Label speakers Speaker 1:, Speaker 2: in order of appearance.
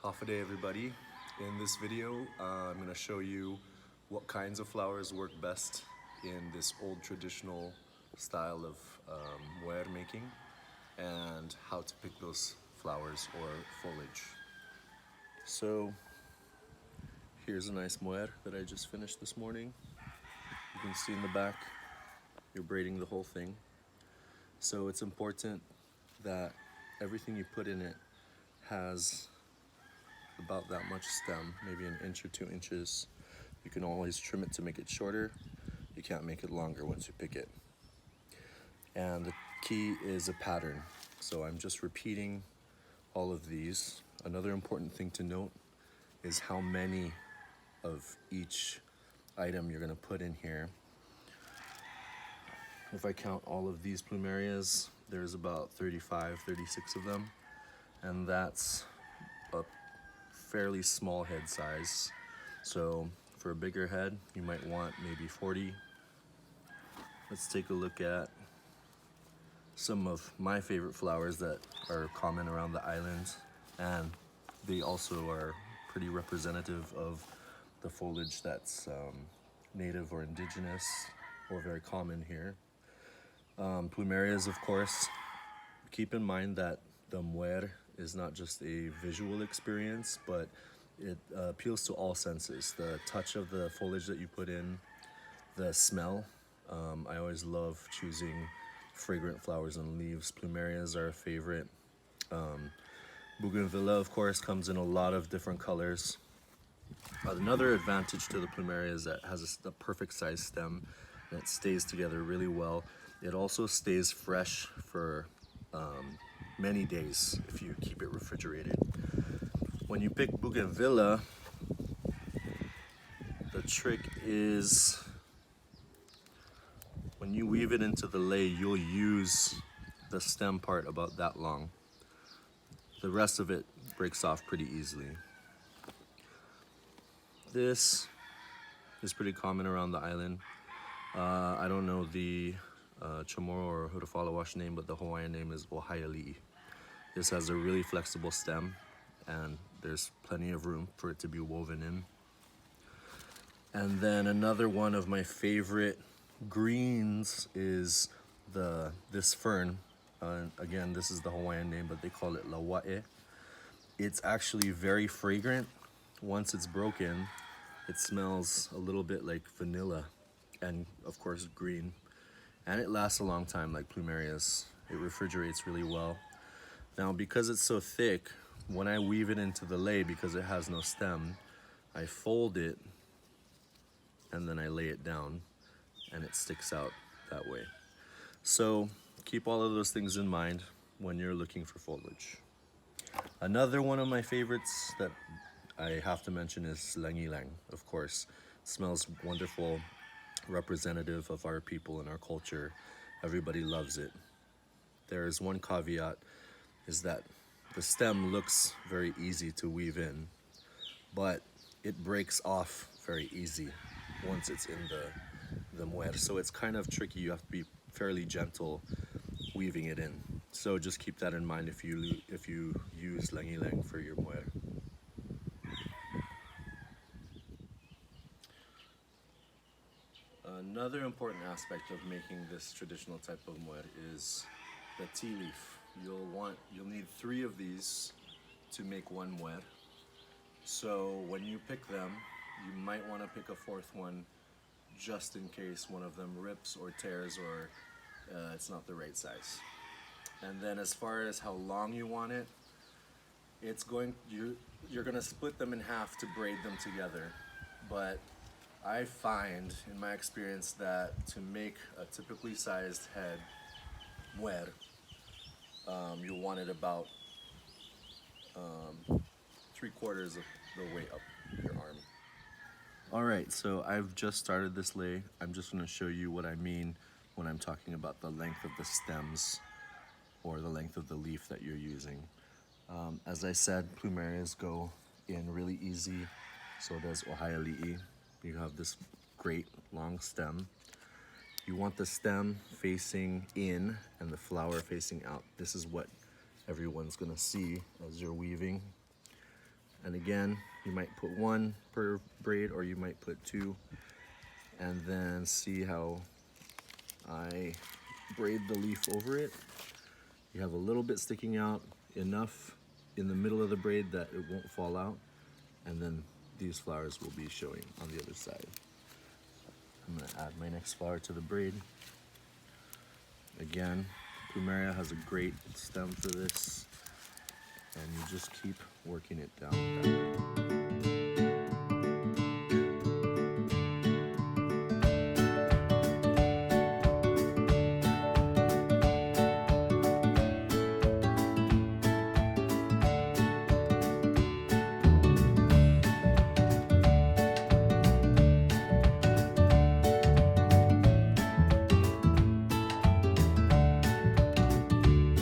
Speaker 1: Half a day, everybody. In this video, I'm going to show you what kinds of flowers work best in this old traditional style of mwaar making and how to pick those flowers or foliage. So here's a nice mwaar that I just finished this morning. You can see in the back, you're braiding the whole thing. So it's important that everything you put in it has about that much stem, maybe an inch or 2 inches. You can always trim it to make it shorter. You can't make it longer once you pick it. And the key is a pattern. So I'm just repeating all of these. Another important thing to note is how many of each item you're gonna put in here. If I count all of these plumerias, there's about 35, 36 of them. And that's a fairly small head size. So for a bigger head, you might want maybe 40. Let's take a look at some of my favorite flowers that are common around the island, and they also are pretty representative of the foliage that's native or indigenous or very common here. Plumerias, of course. Keep in mind that the mwaar is not just a visual experience, but it appeals to all senses. The touch of the foliage that you put in, the smell. I always love choosing fragrant flowers and leaves. Plumerias are a favorite. Bougainvillea, of course, comes in a lot of different colors. Another advantage to the plumeria is that it has a perfect size stem and it stays together really well. It also stays fresh for many days if you keep it refrigerated. When you pick Bougainvillea, the trick is when you weave it into the lei, you'll use the stem part about that long. The rest of it breaks off pretty easily. This is pretty common around the island. I don't know the Chamorro or Hurufalawash name, but the Hawaiian name is Ohaiali'i. This has a really flexible stem and there's plenty of room for it to be woven in. And then another one of my favorite greens is this fern. Again, this is the Hawaiian name, but they call it lawa'e. It's actually very fragrant. Once it's broken, it smells a little bit like vanilla and of course green. And it lasts a long time like plumerias. It refrigerates really well. Now because it's so thick, when I weave it into the lei, because it has no stem, I fold it and then I lay it down and it sticks out that way. So keep all of those things in mind when you're looking for foliage. Another one of my favorites that I have to mention is langilang, of course. It smells wonderful, representative of our people and our culture. Everybody loves it. There is one caveat, is that the stem looks very easy to weave in, but it breaks off very easy once it's in the mwaar. So it's kind of tricky. You have to be fairly gentle weaving it in. So just keep that in mind if you use langilang for your mwaar. Another important aspect of making this traditional type of mwaar is the tea leaf. You'll need 3 of these to make one mwaar. So when you pick them, you might want to pick a 4th one just in case one of them rips or tears or it's not the right size. And then as far as how long you want it, you're gonna split them in half to braid them together. But I find in my experience that to make a typically sized head mwaar, you'll want it about 3/4 of the way up your arm. Alright, so I've just started this lei. I'm just going to show you what I mean when I'm talking about the length of the stems or the length of the leaf that you're using. As I said, plumerias go in really easy, so does Ohaiali'i. You have this great long stem. You want the stem facing in and the flower facing out. This is what everyone's gonna see as you're weaving. And again, you might put one per braid or you might put two, and then see how I braid the leaf over it. You have a little bit sticking out, enough in the middle of the braid that it won't fall out, and then these flowers will be showing on the other side. I'm gonna add my next flower to the braid. Again, Plumeria has a great stem for this, and you just keep working it down.